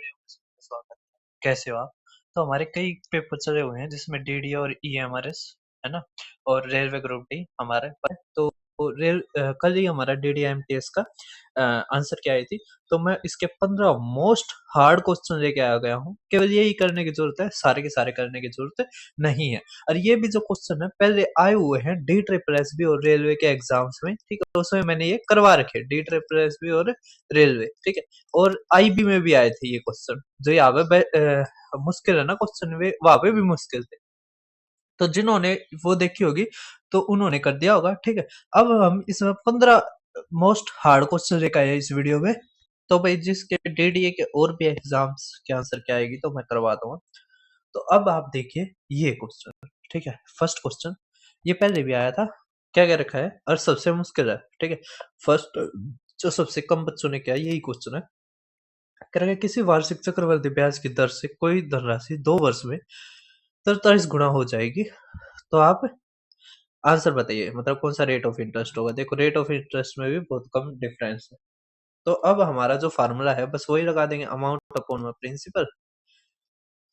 Video में स्वागत है। कैसे हो आप? तो हमारे कई पेपर चले हुए हैं जिसमें डीडी और ईएमआरएस है ना, और रेलवे ग्रुप डी हमारे पर। तो कल ही हमारा डीडी एमटीएस का आंसर क्या आई थी। तो मैं इसके 15 मोस्ट हार्ड क्वेश्चन लेके आ गया हूँ। केवल यही करने की जरूरत है, सारे के सारे करने की जरूरत नहीं है। और ये भी जो क्वेश्चन है पहले आए हुए हैं डी ट्रिपल एस बी और रेलवे के एग्जाम्स में, ठीक है। उसमें मैंने ये करवा रखे डी ट्रिपल एस बी और रेलवे, ठीक है। और आईबी में भी आए थे ये क्वेश्चन, जो यहाँ पे मुश्किल है ना क्वेश्चन, वे वहां पे भी मुश्किल थे। तो जिन्होंने वो देखी होगी तो उन्होंने कर दिया होगा, ठीक है। अब हम इसमें 15 मोस्ट हार्ड क्वेश्चन लेकर आए इस वीडियो में। तो भाई जिसके डीडीए के और भी एग्जाम्स के आंसर क्या आएगी तो मैं करवा दूंगा। तो अब आप देखिए ये क्वेश्चन, ठीक है। फर्स्ट क्वेश्चन ये पहले भी आया था। क्या क्या रखा है और सबसे मुश्किल है, ठीक है। फर्स्ट जो सबसे कम बच्चों ने किया यही क्वेश्चन है। करेंगे किसी वार्षिक चक्रवृद्धि ब्याज की दर से कोई धनराशि 2 वर्ष में 43 गुना हो जाएगी, तो आप आंसर बताइए, मतलब कौन सा रेट ऑफ इंटरेस्ट होगा। देखो रेट ऑफ इंटरेस्ट में भी बहुत कम डिफरेंस है। तो अब हमारा जो फार्मूला है बस वही लगा देंगे, अमाउंट अपॉन में प्रिंसिपल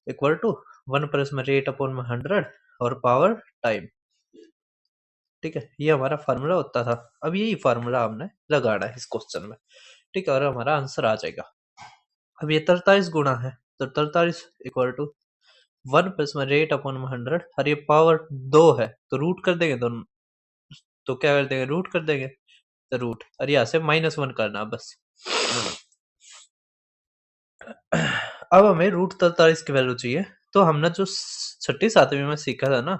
इक्वल टू 1 प्लस में रेट अपॉन में 100 और पावर टाइम, ठीक है। ये हमारा फार्मूला होता था। अब यही फार्मूला हमने लगाना है इस क्वेश्चन में, ठीक है, और हमारा आंसर आ जाएगा। अब ये 43 गुना है, तो 43 इक्वल टू 1 प्लस में रेट अपॉन में 100 और ये पावर 2 है तो रूट कर देंगे दोनों। तो क्या कर देंगे, रूट कर देंगे। तो रूट और यहाँ से -1 करना बस। अब हमें रूट 43 की वैल्यू चाहिए। तो हमने जो छठी सातवीं में सीखा था ना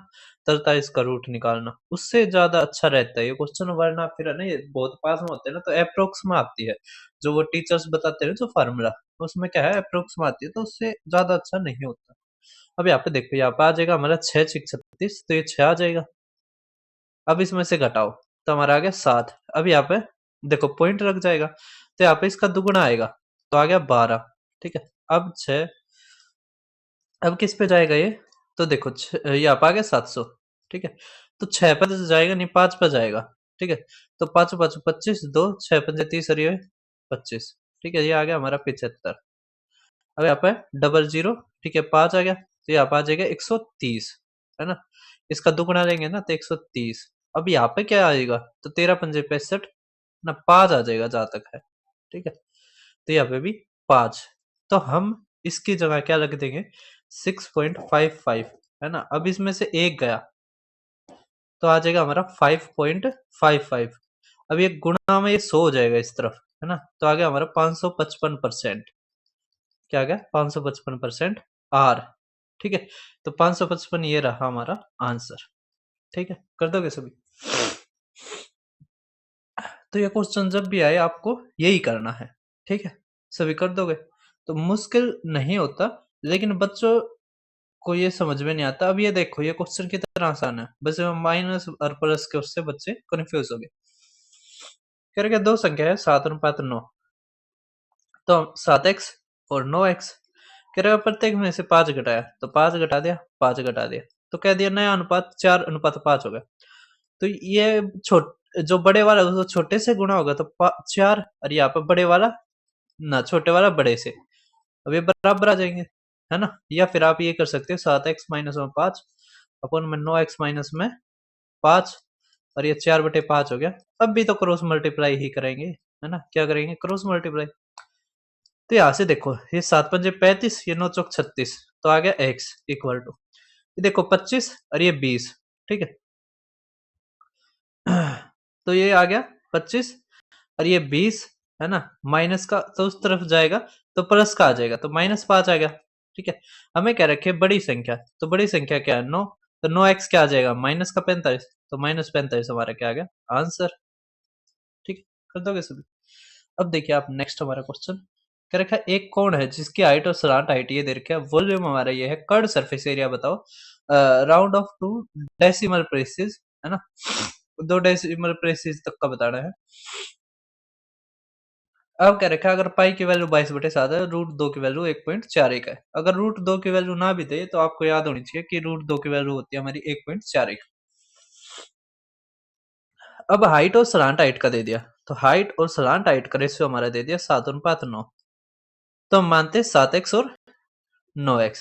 43 का रूट निकालना, उससे ज्यादा अच्छा रहता है ये क्वेश्चन। वरना फिर है ना ये बहुत पास में होते हैं ना तो अप्रोक्स में आती है, जो वो टीचर्स बताते हैं जो फार्मूला, उसमें क्या है अप्रोक्स में आती है, तो उससे ज्यादा अच्छा नहीं होता। अब यहाँ पे देखो, यहाँ पे आ जाएगा हमारा 6 6 36, तो ये 6 आ जाएगा। अब इसमें से घटाओ तो हमारा आ गया 7। अब यहाँ पे देखो पॉइंट लग जाएगा, तो यहाँ पे इसका दुगुना आएगा, तो आ गया 12, ठीक है। अब 6, अब किस पे जाएगा ये, तो देखो यहाँ पे आ गया 700, ठीक है। तो 6 पे तो जाएगा नहीं, 5 पे जाएगा, ठीक है। तो 5 5 25, 2 6 5 30 और ये 25, ठीक है। ये आ गया हमारा 75। अब यहाँ पे डबल जीरो, ठीक है, 5 आ गया, तो यहाँ पे आ जाएगा 130, है ना। इसका दुगुना लेंगे ना तो 130। अब यहाँ पे क्या आएगा, तो 13 पंजे 65 ना, 5 आ जाएगा जहां तक है, ठीक है। तो यहाँ पे भी 5। तो हम इसकी जगह क्या लग देंगे, 6.55, है ना। अब इसमें से एक गया तो आ जाएगा हमारा 5.55। अब ये गुणा में ये 100 हो जाएगा इस तरफ, है ना। तो आ गया हमारा 555%। क्या आ गया 555% आर, ठीक है। तो 555 ये रहा हमारा आंसर, ठीक है। कर दोगे सभी? तो ये क्वेश्चन जब भी आए आपको यही करना है, ठीक है। सभी कर दोगे तो मुश्किल नहीं होता, लेकिन बच्चों को ये समझ में नहीं आता। अब ये देखो ये क्वेश्चन कितना आसान है, बस माइनस और प्लस के उससे बच्चे कंफ्यूज हो गए। कह रहे दो संख्या है 7 अनुपात 9, तो 7x और 9x, कह रहे प्रत्येक में से 5 घटाया, तो 5 घटा दिया, 5 घटा दिया, तो कह दिया नया अनुपात 4 अनुपात 5 हो गया। तो ये जो बड़े वाला उसको छोटे से गुणा होगा तो 4, और यहाँ पे बड़े वाला ना छोटे वाला बड़े से, अब ये बराबर आ जाएंगे, है ना। या फिर आप ये कर सकते हो 7x माइनस में 5 अपन में 9x माइनस में 5, और ये 4/5 हो गया। अब भी तो क्रॉस मल्टीप्लाई ही करेंगे, है ना। क्या करेंगे, क्रॉस मल्टीप्लाई। तो यहाँ से देखो ये 7 पंजे 35, ये 9 चौक 36, तो आ गया x इक्वल टू, ये देखो 25 और ये 20, ठीक है। तो ये आ गया 25 और ये 20, है ना। माइनस का तो उस तरफ जाएगा तो प्लस का आ जाएगा, तो -5 आ गया, ठीक है। हमें क्या रखे, बड़ी संख्या, तो बड़ी संख्या क्या है 9, तो 9x क्या आ जाएगा माइनस का 45, तो -45 हमारा क्या आ गया आंसर, ठीक है। कर दोगे सभी? अब देखिए आप नेक्स्ट हमारा क्वेश्चन क्या रखा है, एक कोण है जिसकी हाइट और सलांट हाइट ये दे रखा है, वॉल्यूम हमारा ये है, कर्ड सरफेस एरिया बताओ राउंड ऑफ 2 डेसिमल प्लेसेस, है ना। 2 डेसिमल प्लेसेस तक का बताना है। अब क्या रखा है, अगर पाई की वैल्यू 22/7 है, √2 की वैल्यू 1.41 है। अगर √2 की वैल्यू ना भी दे तो आपको याद होनी चाहिए कि √2 की वैल्यू होती है हमारी 1.41। अब हाइट और सलांट हाइट का दे दिया, तो हाइट और सलांट हाइट का रेशियो हमारा दे दिया 7:9। तो हम मानते हैं 7x और 9x।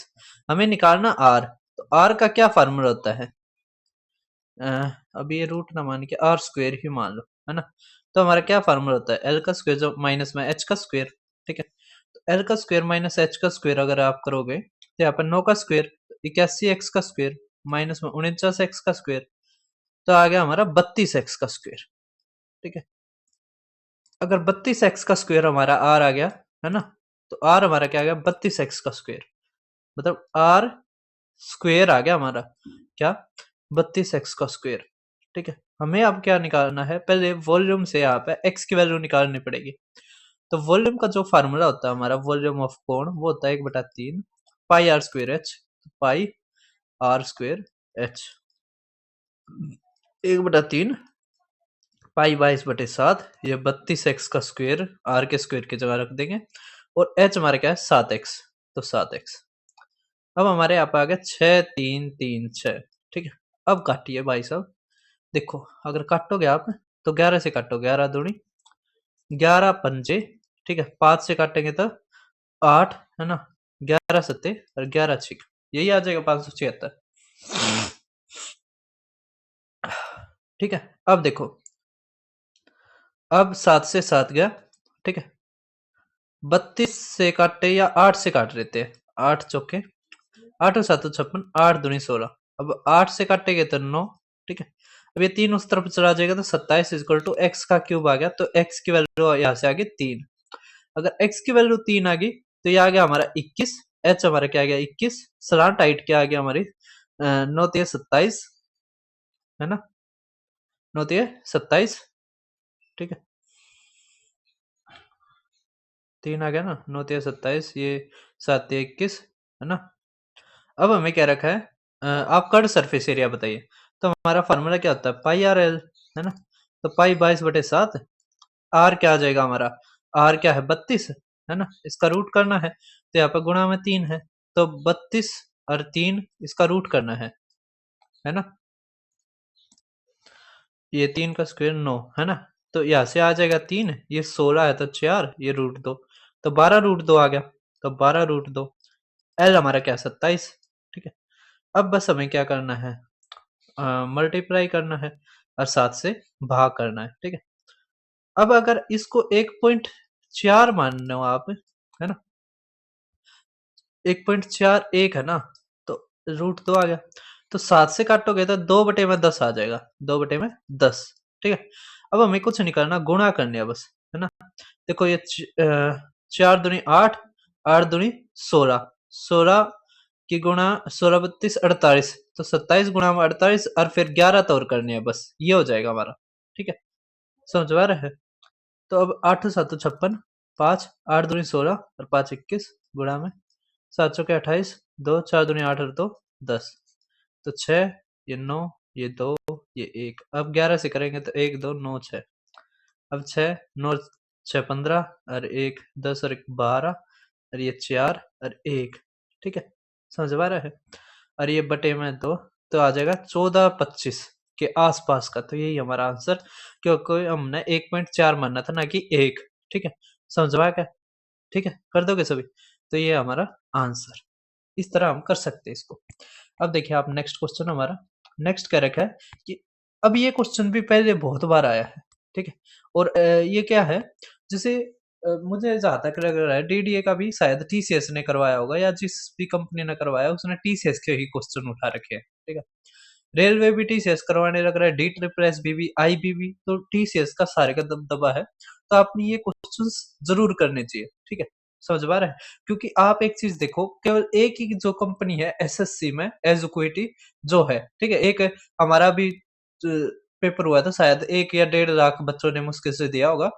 हमें निकालना r, तो r का क्या फार्मूला होता है? अब ये रूट ना मान के आर स्क्वेयर ही मान लो, है ना। तो हमारा क्या फार्मूला होता है? एल का स्क्वेयर जो माइनस में एच का स्क्वेयर, ठीक है। तो एल का स्क्वेयर माइनस एच का स्क्वेयर अगर आप करोगे तो यहाँ पर 9 का स्क्वेयर 81x का स्क्वेयर माइनस में 49x का स्क्वेयर, तो आ गया हमारा 32x का स्क्वेयर, ठीक है। अगर 32x का स्क्वेयर हमारा आर आ गया, है ना, तो आर हमारा क्या आ गया? 32x का स्क्वेयर, मतलब आर स्क्वेयर आ गया हमारा क्या? 32x का स्क्वेयर, ठीक है। हमें अब क्या निकालना है? पहले वॉल्यूम से यहाँ पे x की वैल्यू निकालनी पड़ेगी। तो वॉल्यूम का जो फार्मूला होता है हमारा वॉल्यूम ऑफ कोण, वो होता है 1/3 pi r square h, pi r square h 1/3 pi 22/7, ये 32x का स्क्वेयर आर के स्क्वेयर की जगह रख देंगे, और h हमारे क्या है? 7x, तो 7x। अब हमारे यहाँ पे आ गया 6 3 3 6, ठीक है। अब काटिए भाई साहब, देखो अगर काटोगे आप तो 11 से काटो, 11 दूनी 11 पंजे, ठीक है। 5 से काटेंगे तो 8, है ना, 11 सत्ते और 11 छिक, यही आ जाएगा 576, ठीक है। अब देखो, अब 7 से 7 गया, ठीक है। 32 से काटे या 8 से काट रहे थे, 8 चौके 8 और 7 56, 8 दूनी 16, अब 8 से काटेंगे तो 9, ठीक है। अब ये 3 उस तरफ चला जाएगा तो 27 इक्वल टू एक्स का क्यूब आ गया, तो एक्स की वैल्यू यहाँ से आ गई 3। अगर एक्स की वैल्यू 3 आ गई तो ये आ गया हमारा 21, एच हमारा क्या आ गया 21, स्लांट हाइट क्या आ गया हमारी 9 3 27, है ना, 9 3 27, ठीक है। 3 आ गया ना, 9 3 27, ये 7 3 21, है ना। अब हमें क्या रखा है? आप कर्व सरफेस एरिया बताइए। तो हमारा फार्मूला क्या होता है? पाई आर एल, है ना। तो पाई 22/7, आर क्या आ जाएगा हमारा? आर क्या है? 32, है ना। इसका रूट करना है तो यहाँ पर गुणा में 3 है, तो 32 और 3 इसका रूट करना है ना। ये 3 का स्क्वायर 9, है ना। तो यहाँ से आ जाएगा 3, ये 16 है तो 4, ये रूट 2, तो 12√2 आ गया, तो 12√2। एल हमारा क्या? 27, ठीक है। अब बस हमें क्या करना है? मल्टीप्लाई करना है और 7 से भाग करना है, ठीक है। अब अगर इसको 1.4 मान लो आप, है ना, 1.41 है ना, तो √2 आ गया, तो 7 से काटोगे तो 2/10 आ जाएगा, 2/10, ठीक है। अब हमें कुछ नहीं करना, गुणा करनी है बस, है ना। देखो ये 4 दूनी 8, 8 दूनी 16, 16 की गुणा 16 32 48, तो 27 गुणा में 48 और फिर 11 तो और करनी है, बस ये हो जाएगा हमारा, ठीक है। समझ में आ रहा है? तो अब 8 7 56, 5 8 दूनी 16 और 5 21, गुणा में 7 चौके 28, 2 4 दूनी 8 और 2 10, तो 6, ये 9, ये 2, ये 1। अब 11 से करेंगे तो 1 2 9 6, अब 6 9 6 15 और 1 10 और 1 12 और ये 4 और 1, ठीक है। समझ में आ रहा है? और ये बटे में 2, तो आ जाएगा 14 25 के आसपास का, तो यही हमारा आंसर, क्योंकि हमने 1.4 मानना था ना कि 1, ठीक है। समझ में आ गया? ठीक है, कर दोगे सभी? तो ये हमारा आंसर, इस तरह हम कर सकते हैं इसको। अब देखिए आप नेक्स्ट क्वेश्चन हमारा, नेक्स्ट क्या रखा है कि अब ये क्वेश्चन भी पहले बहुत बार आया है, ठीक है। और ये क्या है, जैसे मुझे जहाँ तक लग रहा है डीडीए का भी शायद टीसीएस ने करवाया होगा, या जिस भी कंपनी ने करवाया उसने टीसीएस के ही क्वेश्चन उठा रखे हैं, ठीक है। रेलवे भी टीसीएस करवाने लग रहा है, डी ट्रिपल एस बी भी, आईबीबी, तो टीसीएस का सारे का दबदबा है, तो आपने ये क्वेश्चन जरूर करने चाहिए, ठीक है। समझ पा रहे हैं? क्योंकि आप एक चीज देखो, केवल एक ही जो कंपनी है एसएससी में एज इक्विटी जो है, ठीक है। एक हमारा भी पेपर हुआ था, शायद 1 या 1.5 लाख बच्चों ने मुश्किल से दिया होगा,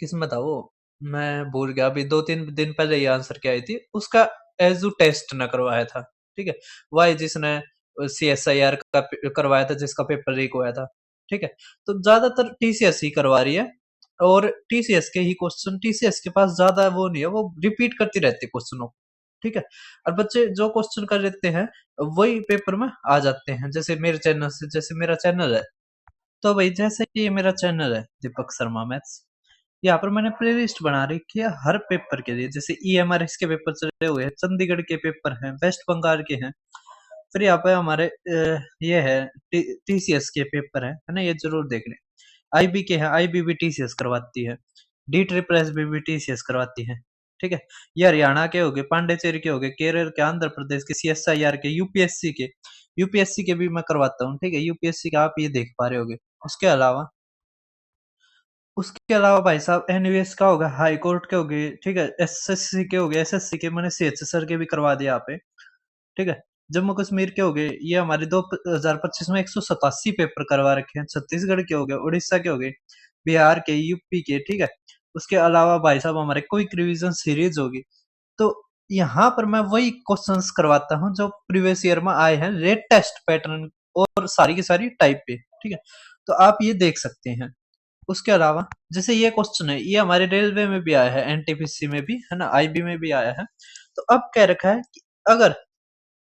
किस्मत था वो, मैं भूल गया, अभी 2-3 दिन पहले ये आंसर क्या आई थी उसका, एजू टेस्ट न करवाया था, ठीक है। वाई जिसने सीएसआईआर का करवाया था, जिसका पेपर लीक हुआ था, ठीक है। तो ज्यादातर टीसीएस ही करवा रही है, और टीसीएस के ही क्वेश्चन, टीसीएस के पास ज्यादा वो नहीं है, वो रिपीट करती रहती है क्वेश्चनों को, ठीक है। और बच्चे जो क्वेश्चन कर लेते हैं वही पेपर में आ जाते हैं, जैसे मेरे चैनल से, जैसे मेरा चैनल है, तो भाई जैसे कि ये मेरा चैनल है दीपक शर्मा मैथ्स, यहाँ पर मैंने प्लेलिस्ट बना रखी है हर पेपर के लिए, जैसे ईएमआरएस के पेपर चले हुए हैं, चंडीगढ़ के पेपर हैं, वेस्ट बंगाल के हैं, फिर यहाँ पे हमारे ये है टीसीएस के पेपर है ना, ये जरूर देख लें। आईबी के हैं, आईबी भी टीसीएस करवाती है, डी ट्रिपल एस भी टीसीएस करवाती है, ठीक है। ये हरियाणा के हो गए, पांडेचेरी के हो गए, केरल के, आंध्र प्रदेश के, सीएसआईआर के, यूपीएससी के भी मैं करवाता हूँ, ठीक है। यूपीएससी का आप ये देख पा रहे होगे। उसके अलावा भाई साहब एनवीएस का होगा, हाई कोर्ट के हो गए, ठीक है, एसएससी के हो गए, एसएससी के मैंने सीएचएसआर के भी करवा दिया यहाँ पे, ठीक है। जम्मू कश्मीर के हो गए, ये हमारे 2025 में 187 पेपर करवा रखे हैं। छत्तीसगढ़ के हो गए, उड़ीसा के हो गए, बिहार के, यूपी के, ठीक है। उसके अलावा भाई साहब हमारे क्विक रिवीजन सीरीज होगी। तो यहाँ पर मैं वही क्वेश्चंस करवाता हूँ जो प्रीवियस ईयर में आए हैं, लेटेस्ट पैटर्न और सारी की सारी टाइप पे, ठीक है। तो आप ये देख सकते हैं। उसके अलावा जैसे ये क्वेश्चन है, ये हमारे रेलवे में भी आया है, एनटीपीसी में भी है ना, आईबी में भी आया है। तो अब कह रखा है कि अगर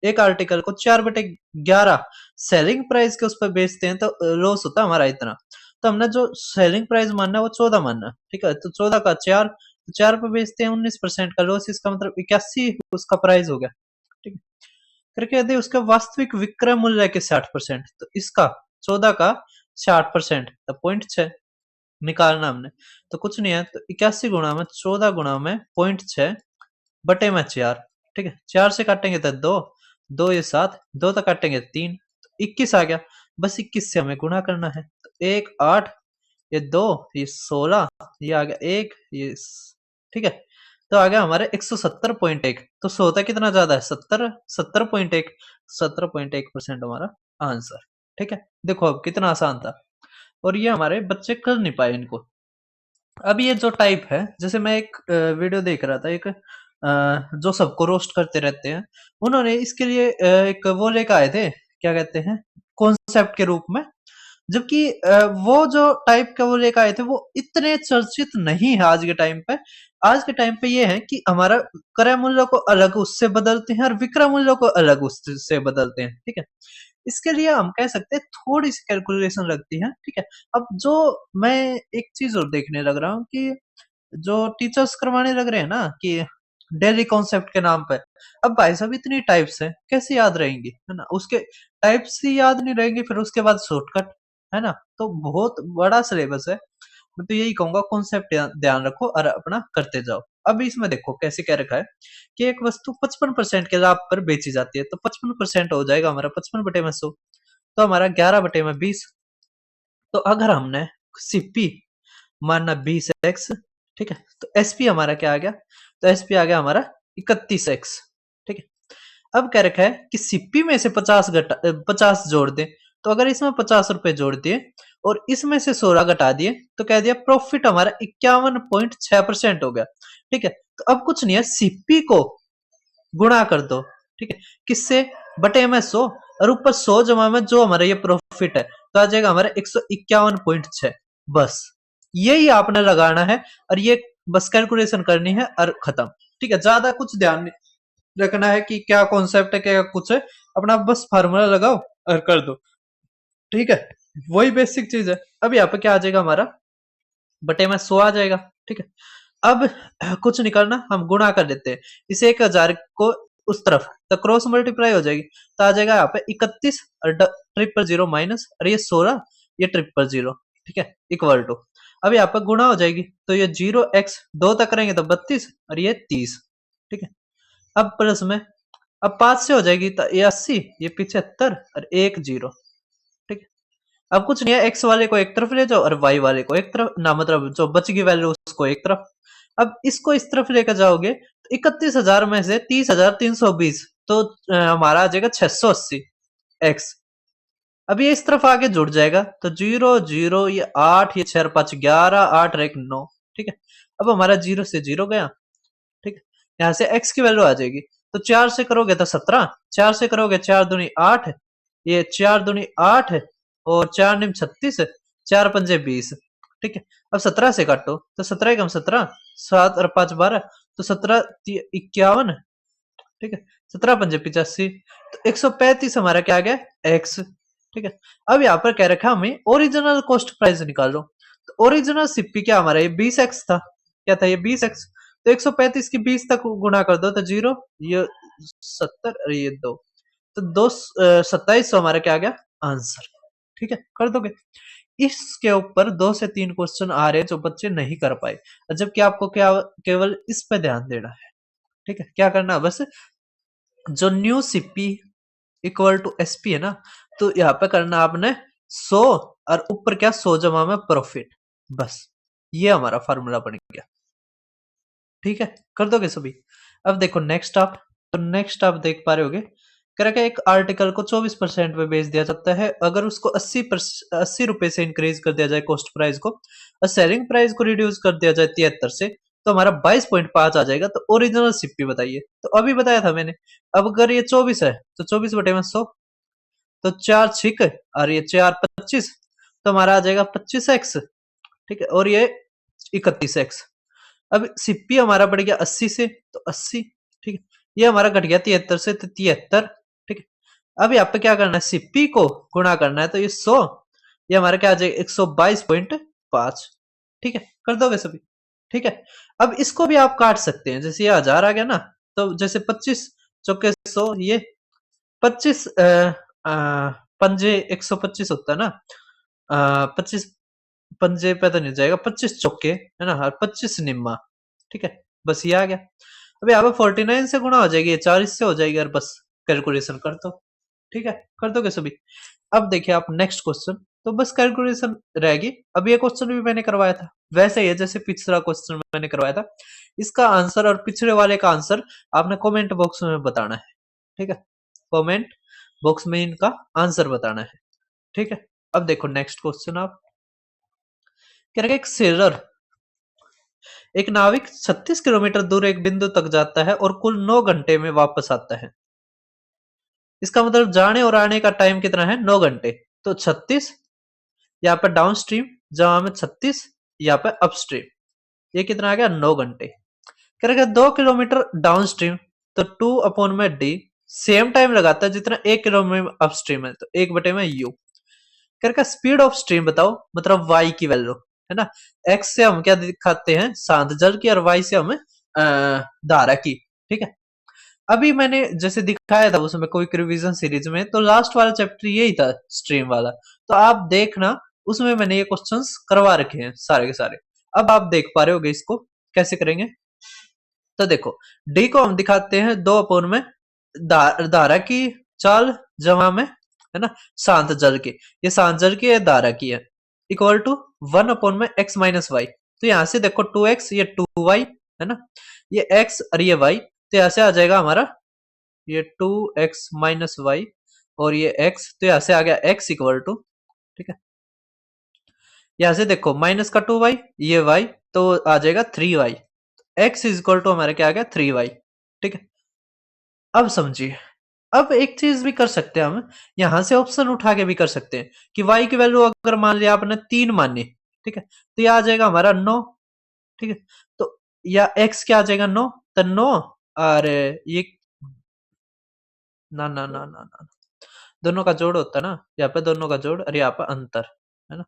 एक आर्टिकल को 4/11 सेलिंग प्राइस के उस पर बेचते हैं तो लॉस होता है हमारा इतना। तो हमने जो सेलिंग प्राइस मानना है वो 14 मानना है, ठीक है। तो 14 का 4, तो 4 पे बेचते हैं, 19% का लॉस, इसका मतलब 81 उसका प्राइस हो गया, ठीक है। फिर कहते हैं उसका वास्तविक विक्रय मूल्य के 60%, तो इसका 14 का 60%, तो 0.6 निकालना हमने। तो कुछ नहीं है, तो 81 गुणा में 14 गुणा में 0.6 बटे में 4, ठीक है। 4 से काटेंगे तो 2, 2 ये 7, 2 तक काटेंगे 3, तो 21 आ गया। बस 21 से हमें गुणा करना है, तो 1 8, ये 2, ये 16, ये आ गया 1, ये ठीक है। तो आ गया हमारे 170.1। तो 100 होता कितना ज्यादा है, 70, 70.1, 70.1% हमारा आंसर, ठीक है। देखो अब कितना आसान था, और ये हमारे बच्चे कर नहीं पाए इनको। अब ये जो टाइप है, जैसे मैं एक वीडियो देख रहा था, एक जो सबको रोस्ट करते रहते हैं, उन्होंने इसके लिए एक वो लेकर आए थे, क्या कहते हैं, कॉन्सेप्ट के रूप में। जबकि वो जो टाइप का वो लेकर आए थे वो इतने चर्चित नहीं है आज के टाइम पे। आज के टाइम पे ये है कि हमारा क्रय मूल्य को अलग उससे बदलते हैं और विक्रय मूल्य को अलग उससे बदलते हैं, ठीक है। इसके लिए हम कह सकते हैं थोड़ी सी कैलकुलेशन लगती है, ठीक है। अब जो मैं एक चीज और देखने लग रहा हूँ कि जो टीचर्स करवाने लग रहे हैं ना कि डेली कॉन्सेप्ट के नाम पे, अब भाई साहब इतनी टाइप्स हैं, कैसे याद रहेंगी, है ना। उसके टाइप्स ही याद नहीं रहेंगे, फिर उसके बाद शॉर्टकट, है ना। तो बहुत बड़ा सिलेबस है। मैं तो यही कहूंगा कॉन्सेप्ट ध्यान रखो और अपना करते जाओ। अब इसमें देखो कैसे कह रखा है कि एक वस्तु 55% के लाभ पर बेची जाती है, तो 55% हो जाएगा हमारा 55/100, तो हमारा 11/20। तो अगर हमने सीपी मानना 20x, ठीक है, तो एसपी हमारा क्या आ गया, तो एसपी आ गया हमारा 31x, ठीक है। अब कह रखा है कि सीपी में से 50 जोड़ दें, तो अगर इसमें 50 रुपए जोड़ दिए और इसमें से 16 घटा दिए, तो कह दिया प्रॉफिट हमारा 51.6% हो गया, ठीक है। तो अब कुछ नहीं है, सीपी को गुणा कर दो, ठीक है, किससे, बटे में 100, और ऊपर 100 जमा में जो हमारा ये प्रॉफिट है, तो आ जाएगा हमारा 151.6। बस यही आपने लगाना है, और ये बस कैलकुलेशन करनी है और खत्म, ठीक है। ज्यादा कुछ ध्यान नहीं रखना है कि क्या कॉन्सेप्ट है, क्या कुछ है, अपना बस फार्मूला लगाओ और कर दो, ठीक है। वही बेसिक चीज है। अब यहाँ पे क्या आ जाएगा हमारा, बटे में 100 आ जाएगा, ठीक है। अब कुछ निकालना, हम गुणा कर लेते हैं इस 1000 को उस तरफ, तो क्रॉस मल्टीप्लाई हो जाएगी, तो आ जाएगा यहाँ पे 31 और 000 माइनस, और ये 16, ये 000, ठीक है, इक्वल टू। अब यहाँ पे गुणा हो जाएगी, तो ये 0x 2 तक करेंगे तो 32 और ये 30, ठीक है। अब प्लस में, अब 5 से हो जाएगी तो ये 80, ये 75 और 1 0, ठीक है। अब कुछ नहीं है, एक्स वाले को एक तरफ ले जाओ और वाई वाले को एक तरफ, ना मतलब जो बच गई वैल्यू उसको एक तरफ। अब इसको इस तरफ लेकर जाओगे तो 31,000 में से 30,320, तो हमारा आ जाएगा 680 एक्स। अब ये इस तरफ आगे जुड़ जाएगा, तो 0 0, ये 8, ये 6 5 11, 8 और 1 9, ठीक है। अब हमारा 0 से 0 गया, ठीक है। यहाँ से x की वैल्यू आ जाएगी, तो 4 से करोगे तो 17, 4 से करोगे 4 दूनी 8, ये 4 दूनी 8 और 4 निम 36, 4 पंजे 20, ठीक है। अब 17 से काटो, तो 17 कम 17, 7 और 5 12, तो 17 51, ठीक है। 17 पंजे 85, तो 135 हमारा क्या आ गया, x, ठीक है। अब यहाँ पर कह रखा हमें ओरिजिनल कॉस्ट प्राइस निकालो, तो ओरिजिनल सीपी क्या हमारा, ये 20x था, क्या था ये 20x। तो 135 की 20 तक गुणा कर दो तो 0, ये 70 और ये 2, तो 2700 हमारा क्या आ गया आंसर। ठीक है, कर दोगे। इसके ऊपर 2 से 3 क्वेश्चन आ रहे हैं जो बच्चे नहीं कर पाए, जबकि आपको क्या केवल इस पे ध्यान देना है। ठीक है, क्या करना है बस, जो new CP equal to SP है ना, तो यहाँ पे करना आपने 100 और ऊपर क्या 100 जमा में प्रॉफिट, बस ये हमारा फार्मूला बन गया। ठीक है, कर दोगे सभी। अब देखो नेक्स्ट आप, तो नेक्स्ट आप देख पा रहे होगे, कह रहा है एक आर्टिकल को 24% पे बेच दिया जाता है, अगर उसको 80 रुपए से इंक्रीज कर दिया जाए कॉस्ट प्राइस को, और सेलिंग प्राइस को रिड्यूस कर दिया जाए 73 से, तो हमारा 22.5 आ जाएगा। तो ओरिजिनल सीपी बताइए, तो अभी बताया था मैंने। अब अगर ये 24 है तो 24 बटे में 100, तो 4 छिक और ये 4 25, तो हमारा आ जाएगा 25x। ठीक है, और ये 31x। अब सीपी हमारा बढ़ गया 80 से, तो 80। ठीक है, ये हमारा घट गया 73 से, तो 73। ठीक है, अब यहाँ पे क्या करना है, सीपी को गुणा करना है, तो ये 100, ये हमारा क्या आ जाएगा 122.5। ठीक है, कर दोगे सभी। ठीक है, अब इसको भी आप काट सकते हैं, जैसे ये 1000 आ गया ना, तो जैसे 25 चौके 100, ये 25 पंजे 125 होता है ना, 25 पंजे पे तो नहीं जाएगा, 25 चौके है ना, 25 निम्मा। ठीक है, बस ये आ गया। अब यहाँ पे 49 से गुणा हो जाएगी, 40 से हो जाएगी, और बस कैलकुलेशन कर दो। ठीक है, कर दोगे सभी। अब देखिए आप नेक्स्ट क्वेश्चन, तो बस कैलकुलेशन रहेगी। अब ये क्वेश्चन भी मैंने करवाया था, वैसे ही है जैसे पिछला क्वेश्चन मैंने करवाया था। इसका आंसर और पिछले वाले का आंसर आपने कमेंट बॉक्स में बताना है। ठीक है, कमेंट बॉक्स में इनका आंसर बताना है। ठीक है, अब देखो नेक्स्ट क्वेश्चन आप, कह रहे एक सेलर, एक नाविक 36 किलोमीटर दूर एक बिंदु तक जाता है और कुल 9 घंटे में वापस आता है। इसका मतलब जाने और आने का टाइम कितना है, 9 घंटे। तो 36 यहाँ पे डाउन स्ट्रीम, जहां में 36 यहाँ पे अप स्ट्रीम, ये कितना आ गया 9 घंटे। करेगा 2 किलोमीटर डाउन स्ट्रीम, तो 2 अपॉन में डी, सेम टाइम लगाता है जितना 1 किलोमीटर अप स्ट्रीम है, तो 1 बटे में यू। करेगा स्पीड ऑफ स्ट्रीम बताओ, मतलब वाई की वैल्यू है ना। एक्स से हम क्या दिखाते हैं, शांत जल की, और वाई से हम धारा की। ठीक है, अभी मैंने जैसे दिखाया था उसमें कोई रिवीजन सीरीज में, तो लास्ट वाला चैप्टर यही था स्ट्रीम वाला, तो आप देखना उसमें मैंने ये क्वेश्चंस करवा रखे हैं सारे के सारे। अब आप देख पा रहे होगे इसको कैसे करेंगे। तो देखो डी को हम दिखाते हैं 2 अपोन में धारा की चाल जमा में है ना शांत जल की, ये शांत जल की, ये धारा की है, इक्वल टू 1 अपोन में x माइनस वाई। तो यहां से देखो 2x, ये 2y है ना, ये x और ये y, तो यहां से आ जाएगा हमारा ये 2x माइनस वाई, और ये x, तो यहां से आ गया x इक्वल टू, ठीक है, यहां से देखो माइनस का 2y, ये y, तो आ जाएगा 3y। x is equal to हमारा क्या आ गया 3y। ठीक है, अब समझिए। अब एक चीज भी कर सकते हैं हम, यहां से ऑप्शन उठा के भी कर सकते हैं कि y की वैल्यू अगर मान लिया आपने 3 मानी, ठीक है, तो ये आ जाएगा हमारा 9। ठीक है, तो या x क्या आ जाएगा 9, तो 9 और ये ना ना ना ना ना, दोनों का जोड़ होता है ना, यहाँ पे दोनों का जोड़ और यहाँ पे अंतर है ना।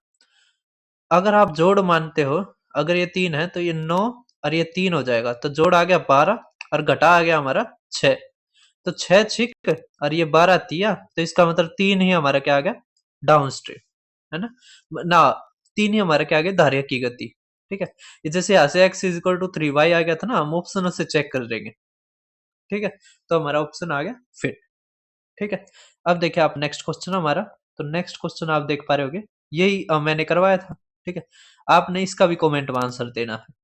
अगर आप जोड़ मानते हो, अगर ये 3 है तो ये 9 और ये 3 हो जाएगा, तो जोड़ आ गया 12 और घटा आ गया हमारा 6, तो 6 छिक और ये 12 तिया, तो इसका मतलब 3 ही हमारा क्या आ गया डाउन स्ट्रीम है ना, ना 3 ही हमारा क्या आ गया धारिया की गति। ठीक है, ये जैसे यहाँ से x is equal to 3y आ गया था ना, हम ऑप्शन से चेक कर लेंगे। ठीक है, तो हमारा ऑप्शन आ गया फिट। ठीक है, अब देखिए आप नेक्स्ट क्वेश्चन हमारा, तो नेक्स्ट क्वेश्चन आप देख पा रहे होगे, यही मैंने करवाया था। ठीक है, आपने इसका भी कमेंट में आंसर देना है।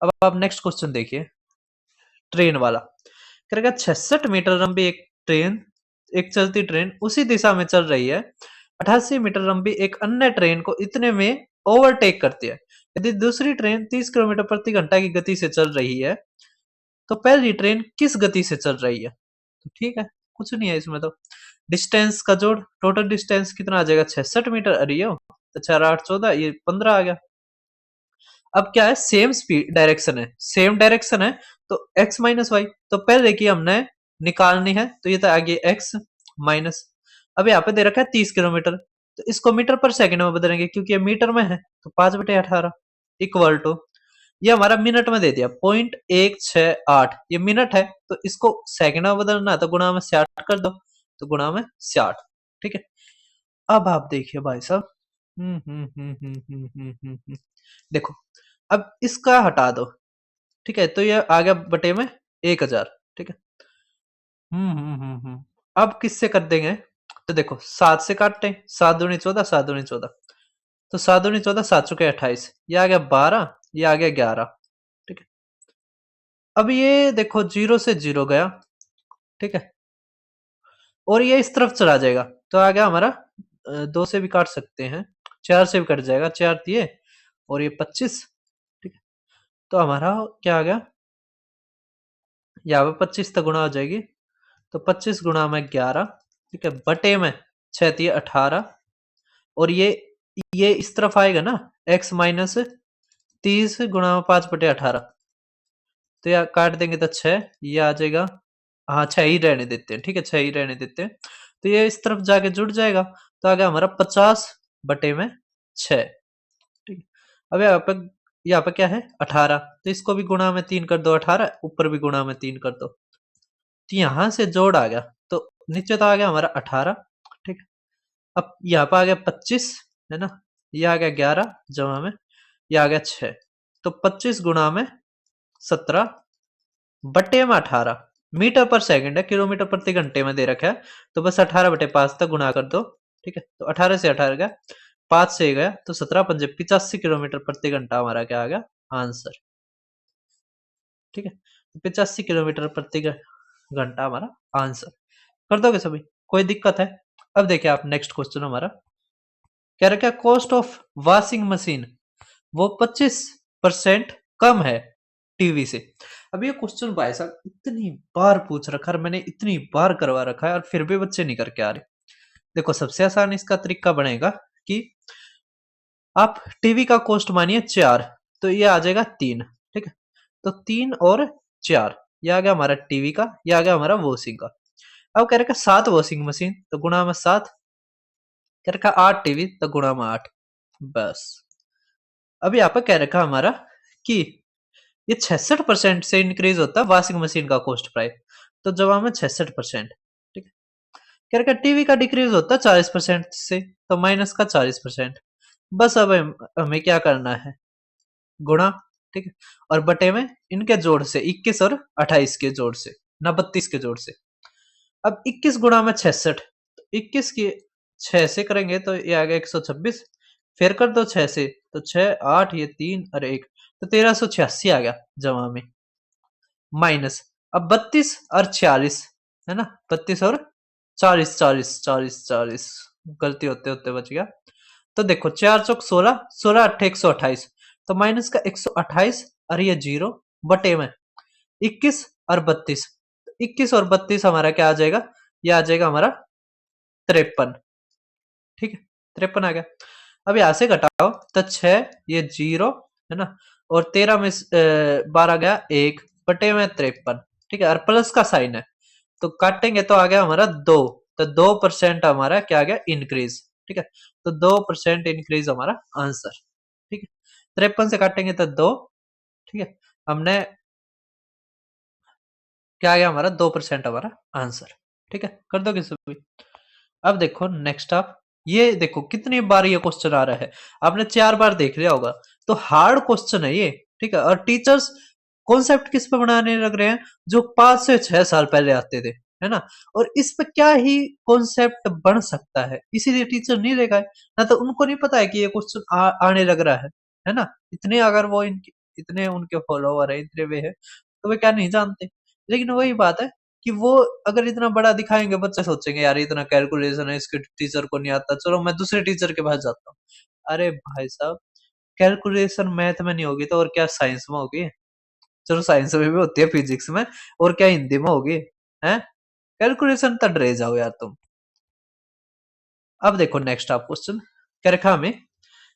अब आप नेक्स्ट क्वेश्चन देखिए, ट्रेन वाला करेगा 66 मीटर लंबी एक ट्रेन, एक चलती ट्रेन उसी दिशा में चल रही है, 88 मीटर लंबी एक अन्य ट्रेन को इतने में ओवरटेक करती है। यदि दूसरी ट्रेन 30 किलोमीटर प्रति घंटा की गति से चल रही है, तो पहली ट्रेन किस गति से चल रही है। तो ठीक है, कुछ नहीं है इसमें, तो डिस्टेंस का जोड़, टोटल डिस्टेंस कितना आ जाएगा 66 मीटर, अरे यो तो 4 8 14, ये 15 आ गया। अब क्या है, सेम स्पीड डायरेक्शन है, सेम डायरेक्शन है, तो x माइनस वाई, तो पहले की हमने निकालनी है, तो ये तो आगे x माइनस, अब यहाँ पे दे रखा है 30 किलोमीटर, तो इसको मीटर पर सेकंड में बदलेंगे क्योंकि ये मीटर में है, तो 5/18 इक्वल टू, ये हमारा मिनट में दे दिया 0.168, ये मिनट है, तो इसको सेकंड में बदलना है तो गुणा में 60 कर दो, तो गुणा में 60। ठीक है, अब आप देखिए भाई साहब, देखो अब इसका हटा दो। ठीक है, तो ये आ गया बटे में 1000। ठीक है, अब किससे कर देंगे, तो देखो 7 से काटते हैं, 7 दूनी 14, 7 दूनी 14, तो 7 दूनी 14, 7 चुके 28, ये आ गया 12, ये आ गया 11। ठीक है, अब ये देखो 0 से 0 गया। ठीक है, और ये इस तरफ चला जाएगा, तो आ गया हमारा 2 से भी काट सकते हैं, 4 से भी कट जाएगा, 4 दिए और ये 25। ठीक है, तो हमारा क्या आ गया, यहाँ पे 25 तक गुणा हो जाएगी, तो 25 गुणा में 11। ठीक है, बटे में 6 दिए 18, और ये इस तरफ आएगा ना, x माइनस 30 गुणा में 5/18, तो यार काट देंगे तो 6, ये आ जाएगा, हाँ 6 ही रहने देते हैं। ठीक है, 6 ही रहने देते हैं, तो ये इस तरफ जाके जुड़ जाएगा, तो आ गया हमारा 50/6। ठीक है, अब यहाँ पे क्या है 18, तो इसको भी गुणा में 3 कर दो, 18 ऊपर भी गुणा में 3 कर दो, तो यहां से जोड़ आ गया, तो नीचे तो आ गया हमारा 18। ठीक है, अब यहाँ पे आ गया 25, है ना, ये आ गया 11 जमा में, ये आ गया 6, तो 25 गुणा में 17 बटे में 18, मीटर पर सेकंड है, किलोमीटर प्रति घंटे में दे रखा है, तो बस 18/5 तक गुणा कर दो। ठीक है, तो 18 से 18 गया, 5 से गया, तो 17 पंजे 85 किलोमीटर प्रति घंटा हमारा क्या आ गया आंसर। ठीक है, तो 85 किलोमीटर प्रति घंटा हमारा आंसर। कर दोगे सभी, कोई दिक्कत है? अब देखिए आप नेक्स्ट क्वेश्चन हमारा कह रहा क्या, कॉस्ट ऑफ वॉशिंग मशीन वो 25% कम है टीवी से। अब ये क्वेश्चन भाई साहब इतनी बार पूछ रखा है, मैंने इतनी बार करवा रखा है और फिर भी बच्चे नहीं करके आ रहे। देखो सबसे आसान इसका तरीका बनेगा कि आप टीवी का कॉस्ट मानिए 4, तो ये आ जाएगा 3। ठीक है, तो 3 और 4, ये आ गया हमारा टीवी का, ये आ गया हमारा वॉशिंग का। अब कह रखा 7 वॉशिंग मशीन, तो गुणा में 7, कह रखा 8 टीवी, तो गुणा में 8। बस, अब यहाँ पे कह रखा हमारा कि ये 66% से इंक्रीज होता है वॉशिंग मशीन का कॉस्ट प्राइस, तो जवाब में 66%। ठीक है, कह रखा टीवी का डिक्रीज होता है 40% से, तो माइनस का 40%। बस अब हमें क्या करना है, गुणा। ठीक है, और बटे में इनके जोड़ से 21 और 28 के जोड़ से, ना 32 के जोड़ से। अब 21 गुणा में 66, तो 21 की 6 से करेंगे तो ये आ गया 126, फिर कर दो 6 से, तो 6 8 ये 3 और 1, तो 1386 आ गया जमा में, माइनस अब 32 और 46, है ना, 32 और 40, 40 40 40, गलती होते होते बच गया। तो देखो 4 चौक 16, 16 अट्ठे 128, तो माइनस का 128 और ये 0 बटे में 21 और 32, 21 और 32 हमारा क्या आ जाएगा, ये आ जाएगा हमारा 53। ठीक है, 53 आ गया। अब यहां से घटाओ तो 6 ये 0, है ना, और 13 में 12 गया 1 बटे में 53। ठीक है, और प्लस का साइन है, तो काटेंगे तो आ गया हमारा 2, तो 2% हमारा क्या आ गया इंक्रीज। ठीक है, तो 2% इंक्रीज हमारा आंसर। ठीक है, 53 से काटेंगे तो 2। ठीक है, हमने क्या आ गया हमारा 2% हमारा आंसर। ठीक है, कर दोगे सभी। अब देखो नेक्स्ट आप, ये देखो कितनी बार ये क्वेश्चन आ रहा है, आपने 4 बार देख लिया होगा, तो हार्ड क्वेश्चन है ये। ठीक है, और टीचर्स कॉन्सेप्ट किस पे बनाने लग रहे हैं, जो 5 से 6 साल पहले आते थे, है ना, और इस पे क्या ही कॉन्सेप्ट बन सकता है, इसीलिए टीचर नहीं लेगा है ना, तो उनको नहीं पता है कि ये क्वेश्चन आने लग रहा है ना। इतने अगर वो इनके इतने उनके फॉलोवर है, इतने वे है, तो वे क्या नहीं जानते। लेकिन वही बात है कि वो अगर इतना बड़ा दिखाएंगे, बच्चे सोचेंगे यार इतना कैलकुलेशन है, इसके टीचर को नहीं आता, चलो मैं दूसरे टीचर के पास जाता हूँ। अरे भाई साहब, कैलकुलेशन मैथ में नहीं होगी तो और क्या साइंस में होगी? चलो साइंस में भी होती है, फिजिक्स में, और क्या हिंदी में होगी? है, कैलकुलेशन तो डरे जाओ यार तुम। अब देखो नेक्स्ट आप क्वेश्चन क्या रखा हमें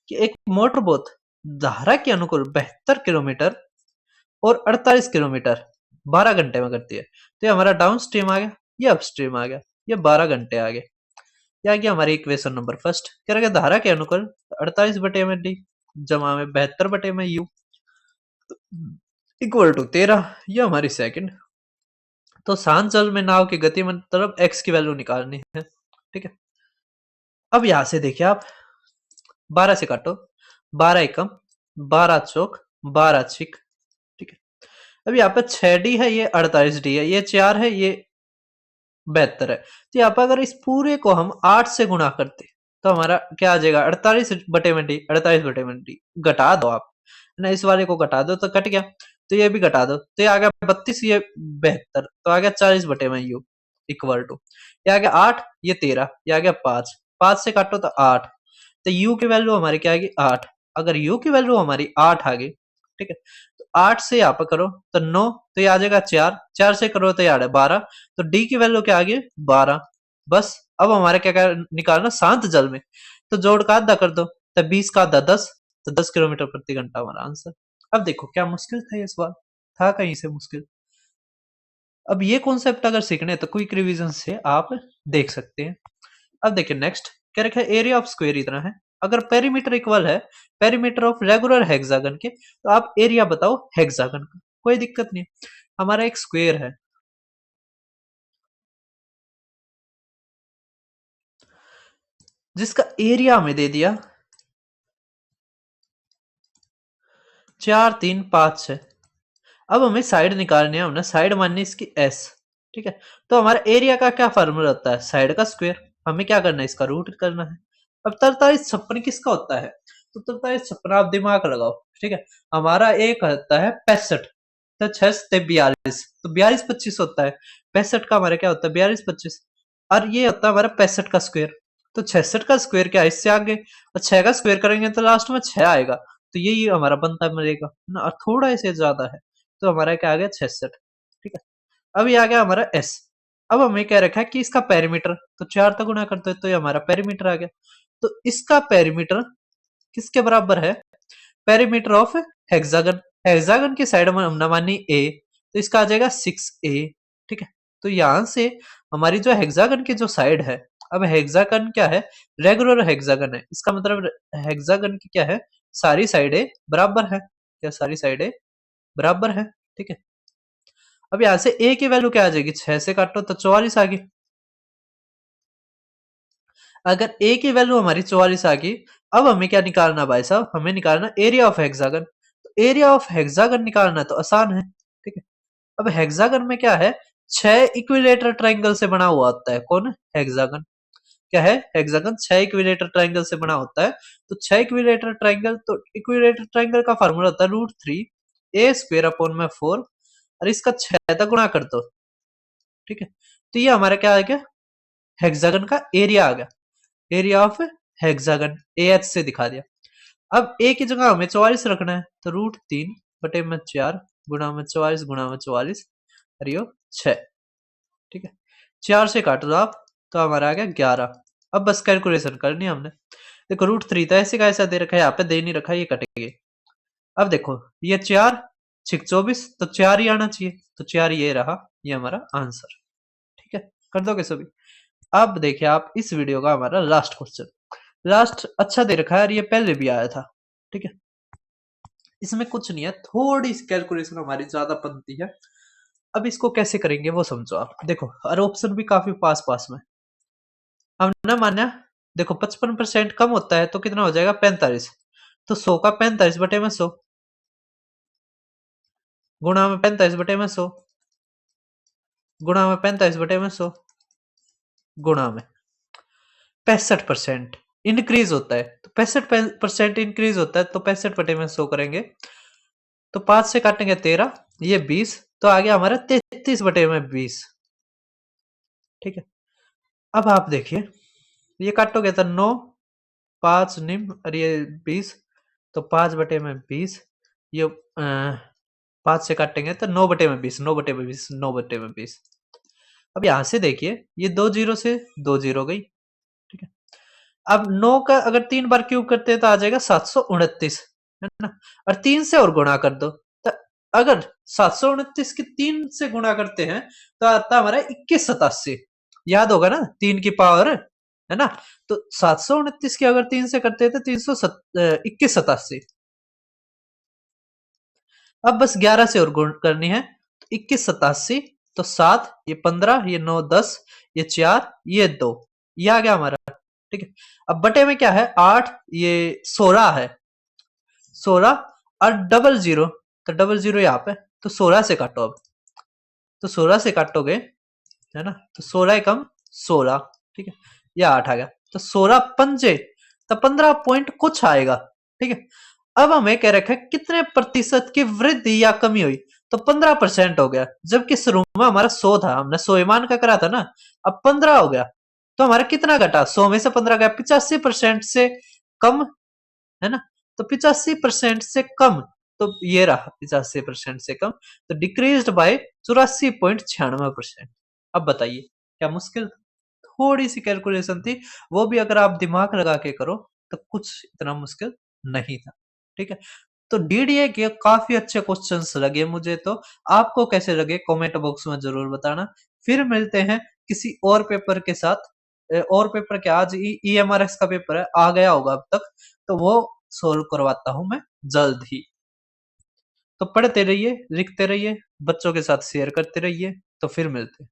कि एक मोटर बोट धारा के अनुकूल 72 किलोमीटर और 48 किलोमीटर 12 घंटे में करती है, तो ये हमारा डाउन स्ट्रीम आ गया, ये अप स्ट्रीम आ गया, ये 12 घंटे आ गए। क्या गया हमारी इक्वेशन नंबर फर्स्ट, क्या रहेगा धारा के अनुकूल 48/डी जमा में 72/u इक्वल टू 13, ये हमारी सेकंड। तो शांत जल में नाव की गति मतलब x की वैल्यू निकालनी है, ठीक है। अब यहां से देखिए आप 12 से काटो, 12 एकम 12 चौक 12 छिक, ठीक है। अब यहाँ पे 6d है, ये 48d है, ये 4 है, ये 72 है। तो यहाँ पर अगर इस पूरे को हम 8 से गुणा करते तो हमारा क्या आ जाएगा 48/डी, 48/डी घटा दो आप ना, इस वाले को घटा दो तो कट गया, तो ये भी घटा दो तो ये आ गया 32, ये 72, तो आ गया 40/u इक्वल टू, ये आ गया 8, ये 13, ये आ गया 5, 5 से काटो तो 8, तो u की वैल्यू हमारी क्या आएगी 8। अगर u की वैल्यू हमारी 8 आ गई, ठीक है, तो 8 से यहाँ पर करो तो 9, तो ये आ जाएगा 4, 4 से करो तो यार 12, तो d की वैल्यू क्या आ गई 12। बस अब हमारे क्या निकालना शांत जल में, तो जोड़ का आधा कर दो, तो 20 का आधा 10, तो 10 किलोमीटर प्रति घंटा हमारा आंसर। अब देखो क्या मुश्किल था ये सवाल, था कहीं से मुश्किल। अब ये कॉन्सेप्ट अगर सीखने हैं तो क्विक रिवीजन से आप देख सकते हैं। अब देखिए नेक्स्ट क्या रखा है, एरिया ऑफ स्क्वायर इतना है, अगर पेरीमीटर इक्वल है पेरीमीटर ऑफ रेगुलर हेक्सागन के, तो आप एरिया बताओ हेक्सागन का, कोई दिक्कत नहीं। हमारा एक स्क्वायर है जिसका एरिया हमें दे दिया 4 3 5 6। अब हमें साइड निकालनी है, हमने साइड माननी इसकी s, ठीक है। तो हमारा एरिया का क्या फार्मूला होता है, साइड का स्क्वायर, हमें क्या करना है इसका रूट करना है। अब 43 56 किसका होता है, तो 43 56 आप दिमाग लगाओ, ठीक है। हमारा एक होता है 65, तो 6 से 42, तो 42 25 होता है, 65 का हमारा क्या होता है 42 25, और ये होता है हमारा 65 का स्क्वायर, तो 66 का स्क्वायर क्या है इससे आगे, और 6 का स्क्वायर करेंगे तो लास्ट में 6 आएगा, तो यही हमारा बनता मिलेगा ना, और थोड़ा इसे ज्यादा है, तो हमारा क्या आ गया 66, ठीक है। अब ये आ गया हमारा s। अब हमें क्या रखा है कि इसका पेरीमीटर, तो 4 तो गुणा करते तो ये हमारा पेरीमीटर आ गया, तो इसका पेरीमीटर किसके बराबर है, पेरीमीटर ऑफ हेक्सागन, हेक्सागन की साइड में हमने मानी a, तो इसका आ जाएगा 6a, ठीक है। तो यहां से हमारी जो हेक्सागन की जो साइड है, अब हेक्सागन क्या है रेगुलर हेक्सागन है, इसका मतलब हेक्सागन की क्या है सारी साइडें बराबर है, क्या सारी साइडें बराबर है, ठीक है। अब यहां से a की वैल्यू क्या आ जाएगी, 6 से काटो तो 44 आ गई। अगर a की वैल्यू हमारी 44 आ गई, अब हमें क्या निकालना भाई साहब, हमें निकालना एरिया ऑफ हेक्सागन, तो एरिया ऑफ हेक्सागन निकालना तो आसान है, ठीक है। अब हेक्सागन में क्या है 6 इक्विलेटर ट्रायंगल से बना हुआ होता है, कौन हेक्सागन, क्या है हेक्सागन 6 इक्विलेटर ट्रायंगल से बना होता है, तो 6 इक्विलेटर ट्रायंगल, तो इक्विलेटर ट्रायंगल का फार्मूला होता है √3a² / 4, और इसका 6 तक गुणा कर दो, ठीक है। तो ये हमारा क्या आ गया हेक्सागन का एरिया आ गया, एरिया ऑफ हेक्सागन AH से दिखा दिया। अब a की जगह हमें 44 रखना है, तो √3/4 गुणा में 44 गुणा में 44 और ये 6, ठीक है। 4 से काट दो आप तो हमारा आ गया 11। अब बस कैलकुलेशन करनी है हमने, देखो √3 तो ऐसे का ऐसा दे रखा है, यहाँ पे दे नहीं रखा है, ये कटेंगे। अब देखो ये 4 6 24, तो 4 ही आना चाहिए, तो 4 ये रहा, ये हमारा आंसर, ठीक है। कर दोगे सभी। अब देखिए आप इस वीडियो का हमारा लास्ट क्वेश्चन, लास्ट अच्छा दे रखा है और ये पहले भी आया था, ठीक है। इसमें कुछ नहीं है, थोड़ी सी कैलकुलेशन हमारी ज्यादा बनती है। अब इसको कैसे करेंगे वो समझो आप, देखो और ऑप्शन भी काफी पास पास में। हमने माना देखो 55% कम होता है तो कितना हो जाएगा 45, तो 100 का 45/100 गुणा में 45/100 गुणा में 45/100 गुणा में 65% इंक्रीज होता है, तो 65% इंक्रीज होता है, तो 65/100 करेंगे, तो 5 से काटेंगे 13, ये 20, तो आ गया हमारा 33/20, ठीक है। अब आप देखिए ये काटोगे तो 9 5 निम्न और ये 20, तो 5/20, ये 5 से काटेंगे तो 9/20, 9/20, 9/20। अब यहां से देखिए ये 2 जीरो से 2 जीरो गई, ठीक है। अब 9 का अगर 3 बार क्यूब करते हैं तो आ जाएगा 729, है ना, और 3 से और गुणा कर दो, तो अगर 729 के 3 से गुणा करते हैं तो आता हमारा 2187, याद होगा ना 3 की पावर है ना। तो 729 की अगर 3 से करते हैं तो 2187। अब बस 11 से और गुण करनी है, तो 2187, तो 7, ये 15, ये 9, 10, ये 4, ये 2, ये आ गया हमारा। ठीक है। अब बटे में क्या है, 8, ये 16 है, 16 और डबल जीरो, तो डबल जीरो यहाँ पे, तो 16 से काटो अब, तो 16 से काटोगे, है ना, तो 16 एकम 16, ठीक है, ये 8 आ गया, तो 16 पंजे, तो 15 पॉइंट कुछ आएगा। ठीक है। अब हमें कह रखा है कितने प्रतिशत की वृद्धि या कमी हुई, तो 15% हो गया, जबकि शुरू में हमारा 100 था, हमने 100 मान का करा था ना, अब 15 हो गया, तो हमारा कितना घटा, 100 में से 15 गया, 85% से कम, है ना। तो 85% से कम, तो ये रहा 85% से कम, तो डिक्रीज्ड बाय 84.96%। अब बताइए क्या मुश्किल, थोड़ी सी कैलकुलेशन थी, वो भी अगर आप दिमाग लगा के करो तो कुछ इतना मुश्किल नहीं था। ठीक है। तो डीडीए के काफी अच्छे क्वेश्चंस लगे मुझे, तो आपको कैसे लगे कमेंट बॉक्स में जरूर बताना। फिर मिलते हैं किसी और पेपर के साथ, और पेपर क्या, आज ईएमआरएस का पेपर है, आ गया होगा अब तक, तो वो सोल्व करवाता हूं मैं जल्द ही। तो पढ़ते रहिए, लिखते रहिए, बच्चों के साथ शेयर करते रहिए, तो फिर मिलते हैं।